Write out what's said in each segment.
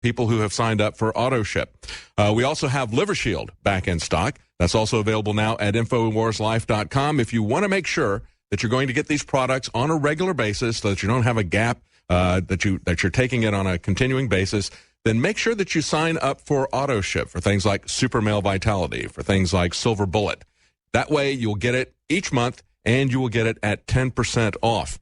people who have signed up for auto ship. We also have Liver Shield back in stock. That's also available now at InfoWarsLife.com. If you want to make sure that you're going to get these products on a regular basis so that you don't have a gap, that you're taking it on a continuing basis, then make sure that you sign up for auto ship for things like Super Male Vitality, for things like Silver Bullet. That way you'll get it each month and you will get it at 10% off.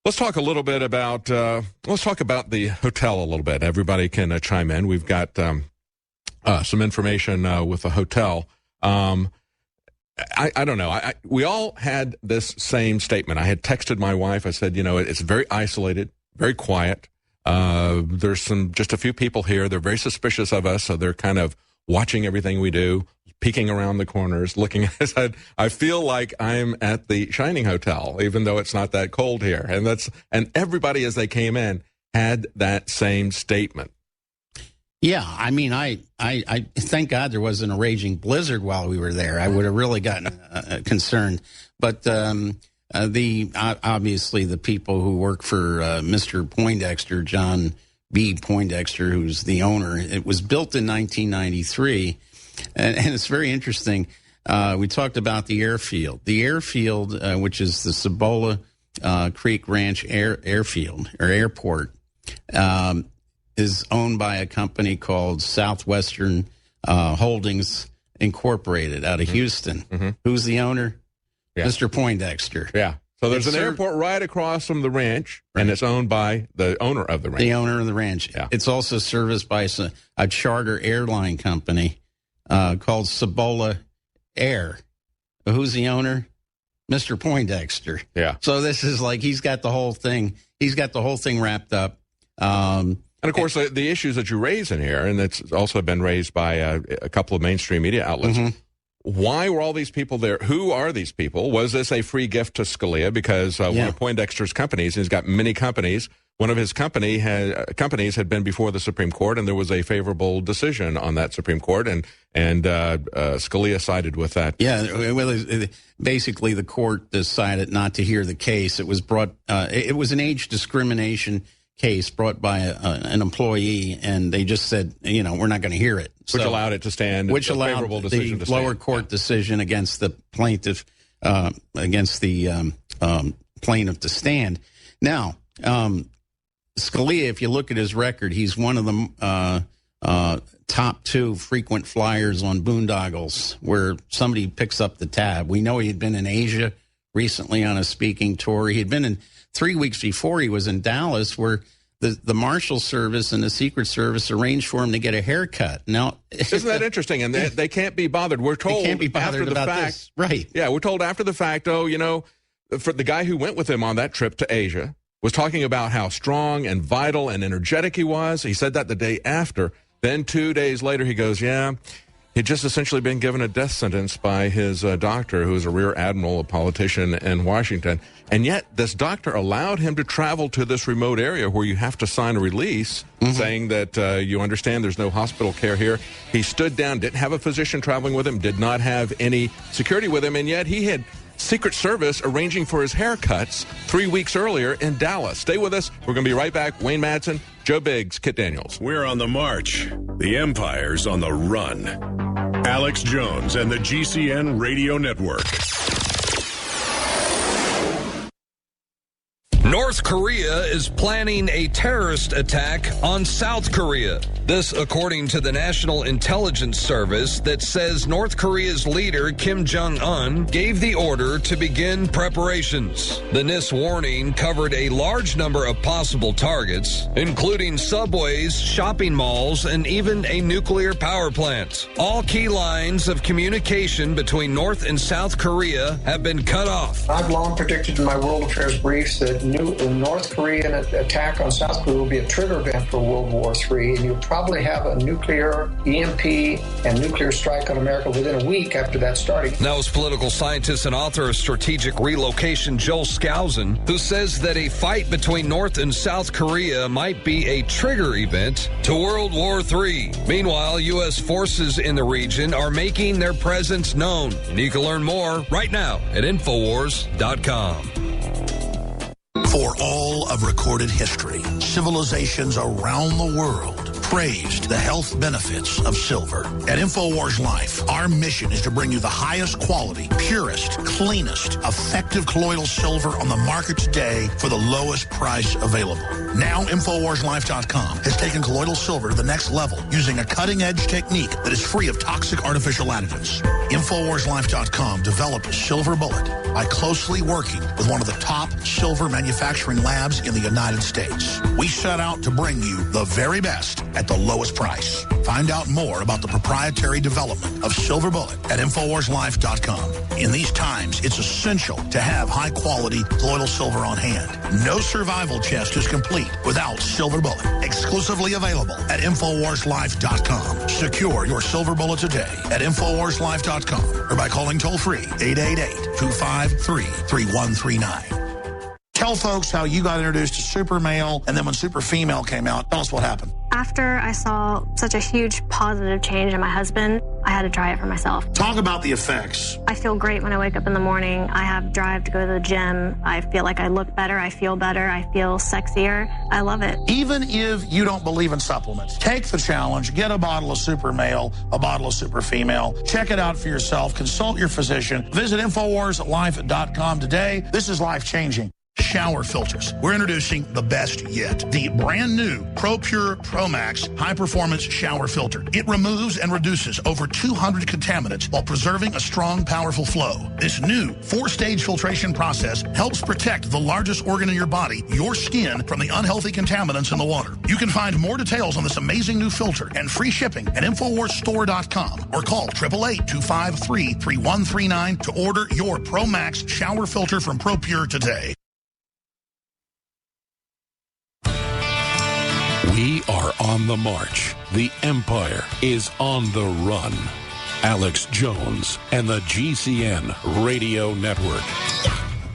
Let's talk a little bit about, let's talk about the hotel a little bit. Everybody can chime in. We've got some information with the hotel. I don't know. We all had this same statement. I had texted my wife. I said, it's very isolated, very quiet. There's just a few people here. They're very suspicious of us, so they're kind of watching everything we do, peeking around the corners, looking at us. I feel like I'm at the Shining Hotel, even though it's not that cold here. And everybody, as they came in, had that same statement. Yeah, I mean, I thank God there wasn't a raging blizzard while we were there. I would have really gotten concerned. But obviously the people who work for Mr. Poindexter, John B. Poindexter, who's the owner, it was built in 1993, and it's very interesting. We talked about the airfield. The airfield, which is the Cibola Creek Ranch Airfield or Airport, is owned by a company called Southwestern Holdings Incorporated out of Houston. Mm-hmm. Who's the owner? Yeah. Mr. Poindexter. Yeah. So there's an airport right across from the ranch, right, and it's owned by the owner of the ranch. The owner of the ranch. Yeah. It's also serviced by a charter airline company called Cibola Air. Who's the owner? Mr. Poindexter. Yeah. So this is like he's got the whole thing. He's got the whole thing wrapped up. And, of course, the issues that you raise in here, and it's also been raised by a couple of mainstream media outlets, mm-hmm. Why were all these people there? Who are these people? Was this a free gift to Scalia? Because one of Poindexter's companies, he's got many companies, one of his companies had been before the Supreme Court, and there was a favorable decision on that Supreme Court, and Scalia sided with that. Yeah, well, basically the court decided not to hear the case. It was brought. It was an age discrimination case brought by an employee, and they just said, we're not going to hear it. Which allowed it to stand. Which allowed the lower court decision against the plaintiff, against the plaintiff to stand. Now, Scalia, if you look at his record, he's one of the top 2 frequent flyers on boondoggles, where somebody picks up the tab. We know he had been in Asia recently on a speaking tour. He had been in 3 weeks before, he was in Dallas, where the Marshal Service and the Secret Service arranged for him to get a haircut. Now, isn't that interesting? And they can't be bothered. We're told they can't be bothered after the about fact, this. Right? Yeah, we're told after the fact. For the guy who went with him on that trip to Asia was talking about how strong and vital and energetic he was. He said that the day after. Then 2 days later, he goes, he'd just essentially been given a death sentence by his doctor, who is a rear admiral, a politician in Washington. And yet this doctor allowed him to travel to this remote area where you have to sign a release saying that you understand there's no hospital care here. He stood down, didn't have a physician traveling with him, did not have any security with him, and yet he had Secret Service arranging for his haircuts 3 weeks earlier in Dallas. Stay with us. We're going to be right back. Wayne Madsen, Joe Biggs, Kit Daniels. We're on the march. The empire's on the run. Alex Jones and the GCN Radio Network. North Korea is planning a terrorist attack on South Korea. This, according to the National Intelligence Service, that says North Korea's leader, Kim Jong-un, gave the order to begin preparations. The NIST warning covered a large number of possible targets, including subways, shopping malls, and even a nuclear power plant. All key lines of communication between North and South Korea have been cut off. I've long predicted in my World Affairs briefs that the North Korean attack on South Korea will be a trigger event for World War III, and you'll probably have a nuclear EMP and nuclear strike on America within a week after that starting. Now, as political scientist and author of Strategic Relocation, Joel Skousen, who says that a fight between North and South Korea might be a trigger event to World War III. Meanwhile, U.S. forces in the region are making their presence known. And you can learn more right now at Infowars.com. For all of recorded history, civilizations around the world praised the health benefits of silver. At InfoWars Life, our mission is to bring you the highest quality, purest, cleanest, effective colloidal silver on the market today for the lowest price available. Now, InfoWarsLife.com has taken colloidal silver to the next level using a cutting-edge technique that is free of toxic artificial additives. InfoWarsLife.com developed a silver bullet by closely working with one of the top silver manufacturing labs in the United States. We set out to bring you the very best at the lowest price. Find out more about the proprietary development of Silver Bullet at InfoWarsLife.com. In these times, it's essential to have high-quality colloidal silver on hand. No survival chest is complete without Silver Bullet. Exclusively available at InfoWarsLife.com. Secure your Silver Bullet today at InfoWarsLife.com or by calling toll-free 888-253-3139. Tell folks how you got introduced to Super Male, and then when Super Female came out, tell us what happened. After I saw such a huge positive change in my husband, I had to try it for myself. Talk about the effects. I feel great when I wake up in the morning. I have drive to go to the gym. I feel like I look better. I feel better. I feel sexier. I love it. Even if you don't believe in supplements, take the challenge. Get a bottle of Super Male, a bottle of Super Female. Check it out for yourself. Consult your physician. Visit InfoWarsLife.com today. This is life-changing. Shower filters. We're introducing the best yet. The brand new ProPure ProMax high-performance shower filter. It removes and reduces over 200 contaminants while preserving a strong, powerful flow. This new 4-stage filtration process helps protect the largest organ in your body, your skin, from the unhealthy contaminants in the water. You can find more details on this amazing new filter and free shipping at InfoWarsStore.com or call 888-253-3139 to order your ProMax shower filter from ProPure today. We are on the march. The empire is on the run. Alex Jones and the GCN Radio Network.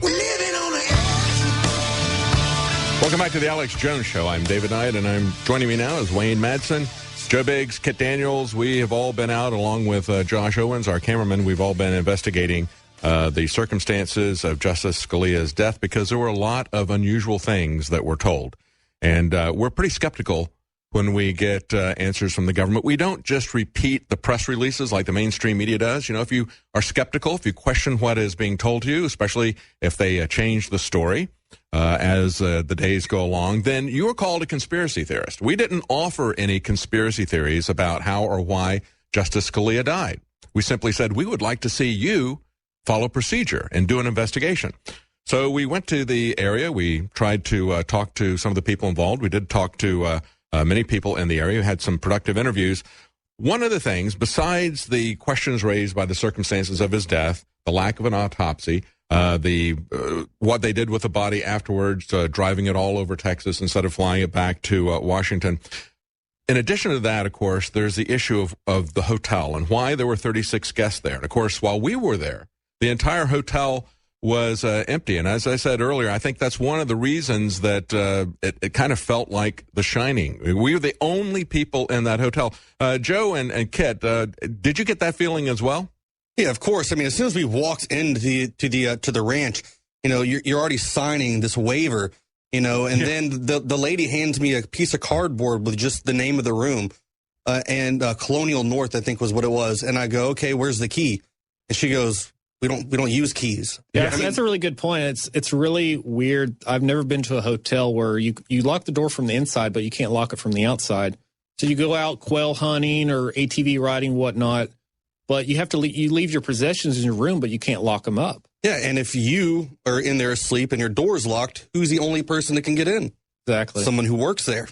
We're living on the edge. Welcome back to the Alex Jones Show. I'm David Knight, and joining me now is Wayne Madsen, Joe Biggs, Kit Daniels. We have all been out, along with Josh Owens, our cameraman. We've all been investigating the circumstances of Justice Scalia's death because there were a lot of unusual things that were told. And we're pretty skeptical when we get answers from the government. We don't just repeat the press releases like the mainstream media does. You know, if you are skeptical, if you question what is being told to you, especially if they change the story as the days go along, then you are called a conspiracy theorist. We didn't offer any conspiracy theories about how or why Justice Scalia died. We simply said we would like to see you follow procedure and do an investigation. So we went to the area. We tried to talk to some of the people involved. We did talk to many people in the area. We had some productive interviews. One of the things, besides the questions raised by the circumstances of his death, the lack of an autopsy, what they did with the body afterwards, driving it all over Texas instead of flying it back to Washington. In addition to that, of course, there's the issue of the hotel and why there were 36 guests there. And, of course, while we were there, the entire hotel was empty. And as I said earlier, I think that's one of the reasons that it kind of felt like The Shining. We were the only people in that hotel. Joe and Kit, did you get that feeling as well? Yeah, of course. I mean, as soon as we walked into the ranch, you know, you're already signing this waiver, you know, and then the lady hands me a piece of cardboard with just the name of the room and Colonial North, I think was what it was. And I go, okay, where's the key? And she goes, we don't use keys. Yeah, that's a really good point. It's really weird. I've never been to a hotel where you lock the door from the inside, but you can't lock it from the outside. So you go out quail hunting or ATV riding, whatnot, but you have to you leave your possessions in your room, but you can't lock them up. Yeah, and if you are in there asleep and your door's locked, who's the only person that can get in? Exactly. Someone who works there.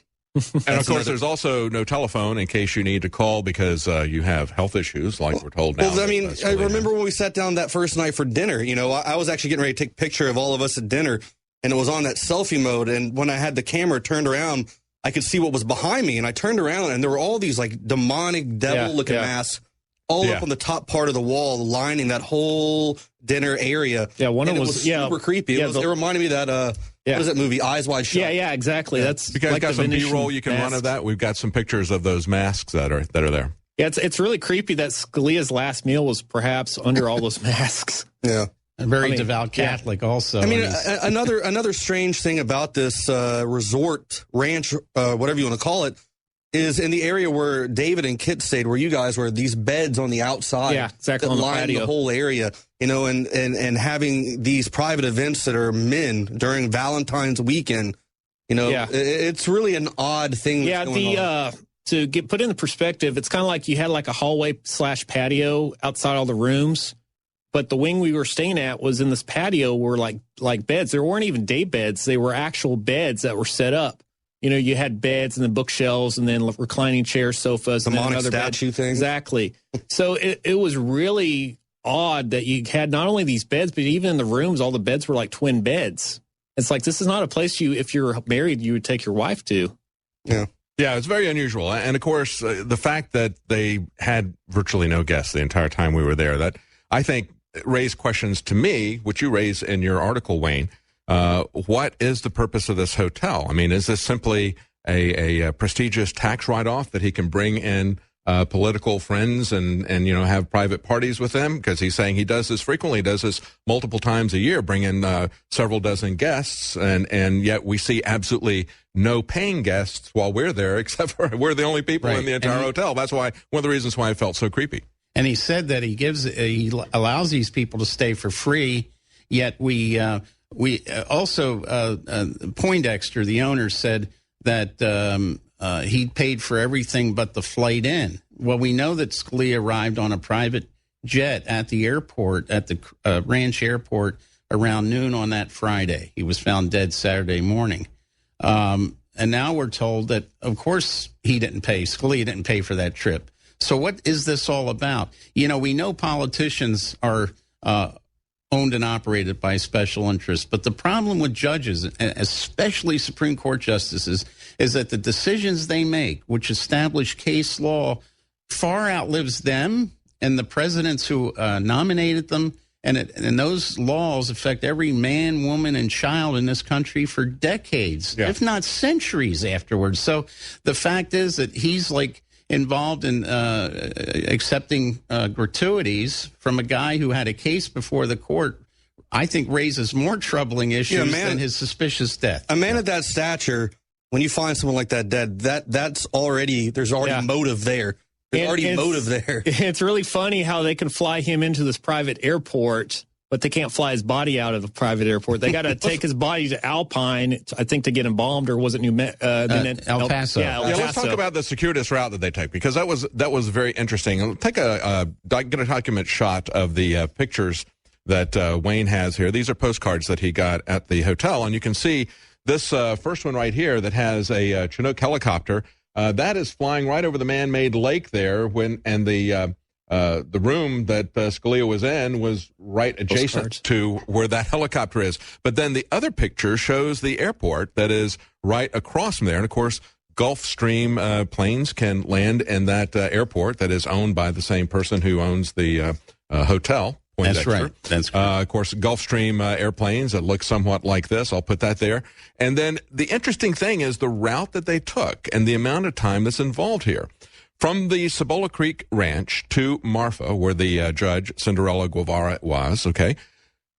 And, of course, there's also no telephone in case you need to call because you have health issues, like we're told now. Well, I mean, I remember when we sat down that first night for dinner, you know, I was actually getting ready to take a picture of all of us at dinner, and it was on that selfie mode. And when I had the camera turned around, I could see what was behind me. And I turned around, and there were all these, like, demonic, devil-looking masks all up on the top part of the wall, lining that whole dinner area. Yeah, one of them was super creepy. It reminded me of that... What is that movie, Eyes Wide Shut? Yeah, exactly. That's you guys like got some B-roll you can run of that? We've got some pictures of those masks that are there. Yeah, it's really creepy that Scalia's last meal was perhaps under all those masks. Yeah. A very devout Catholic also. I mean, another strange thing about this resort, ranch, whatever you want to call it, is in the area where David and Kit stayed, where you guys were, these beds on the outside exactly, that on the line patio. the whole area, and having these private events that are men during Valentine's weekend, it's really an odd thing. Yeah, to get put into perspective, it's kind of like you had like a hallway / patio outside all the rooms, but the wing we were staying at was in this patio were like beds. There weren't even day beds; they were actual beds that were set up. You had beds and then bookshelves and then reclining chairs, sofas, and then another statue thing. Exactly. So it was really odd that you had not only these beds, but even in the rooms, all the beds were like twin beds. It's like, this is not a place if you're married, you would take your wife to. Yeah. Yeah, it's very unusual. And, of course, the fact that they had virtually no guests the entire time we were there, that I think raised questions to me, which you raise in your article, Wayne. What is the purpose of this hotel? I mean, is this simply a prestigious tax write-off that he can bring in political friends and have private parties with them? Because he's saying he does this frequently, does this multiple times a year, bring in several dozen guests, and yet we see absolutely no paying guests while we're there, except for we're the only people in the entire hotel. That's why one of the reasons why it felt so creepy. And he said that he allows these people to stay for free, yet we also Poindexter, the owner, said that he paid for everything but the flight in. Well, we know that Scalia arrived on a private jet at the airport, at the Ranch Airport, around noon on that Friday. He was found dead Saturday morning. And now we're told that, of course, Scalia didn't pay for that trip. So what is this all about? We know politicians are owned and operated by special interests. But the problem with judges, especially Supreme Court justices, is that the decisions they make, which establish case law, far outlives them and the presidents who nominated them. And those laws affect every man, woman, and child in this country for decades, if not centuries afterwards. So the fact is that he's involved in accepting gratuities from a guy who had a case before the court, I think raises more troubling issues than his suspicious death. A man of that stature, when you find someone like that dead, there's already motive there. There's already motive there. It's really funny how they can fly him into this private airport, but they can't fly his body out of the private airport. They got to take his body to Alpine, I think, to get embalmed, or was it El Paso? Yeah, let's talk about the circuitous route that they take, because that was very interesting. Take get a document shot of the pictures that Wayne has here. These are postcards that he got at the hotel, and you can see this first one right here that has a Chinook helicopter. That is flying right over the man-made lake there, and the room that Scalia was in was right adjacent to where that helicopter is. But then the other picture shows the airport that is right across from there. And, of course, Gulfstream planes can land in that airport that is owned by the same person who owns the hotel. That's right. That's correct. Of course, Gulfstream airplanes that look somewhat like this. I'll put that there. And then the interesting thing is the route that they took and the amount of time that's involved here. From the Cibola Creek Ranch to Marfa, where the judge, Cinderella Guevara, was,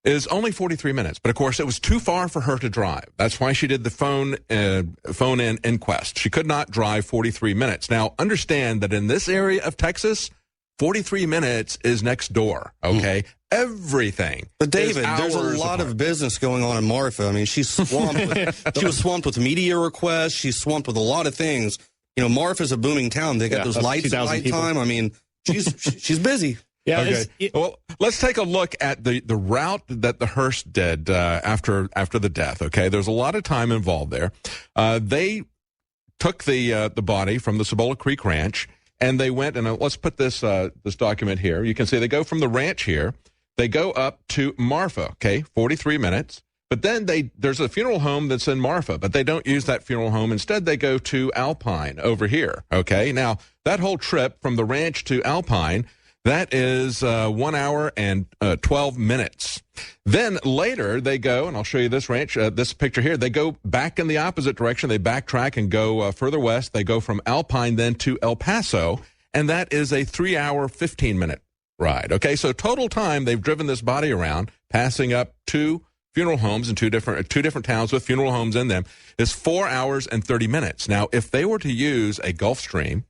is only 43 minutes. But, of course, it was too far for her to drive. That's why she did the phone-in inquest. She could not drive 43 minutes. Now, understand that in this area of Texas, 43 minutes is next door, Everything. But, David, there's a lot of business going on in Marfa. I mean, she's swamped. She was swamped with media requests. She's swamped with a lot of things. Marfa's a booming town. They got those lights at nighttime. I mean, she's busy. Yeah. Well, let's take a look at the route that the hearse did after the death. There's a lot of time involved there. They took the body from the Cibola Creek Ranch, and they went, and let's put this document here. You can see they go from the ranch here. They go up to Marfa, 43 minutes. But then there's a funeral home that's in Marfa, but they don't use that funeral home. Instead, they go to Alpine over here, Now, that whole trip from the ranch to Alpine, that is 1 hour and 12 minutes. Then later, they go, and I'll show you this ranch, this picture here. They go back in the opposite direction. They backtrack and go further west. They go from Alpine then to El Paso, and that is a 3 hour, 15-minute ride, So total time, they've driven this body around, passing up 2 funeral homes in two different towns with funeral homes in them is 4 hours and 30 minutes. Now, if they were to use a Gulfstream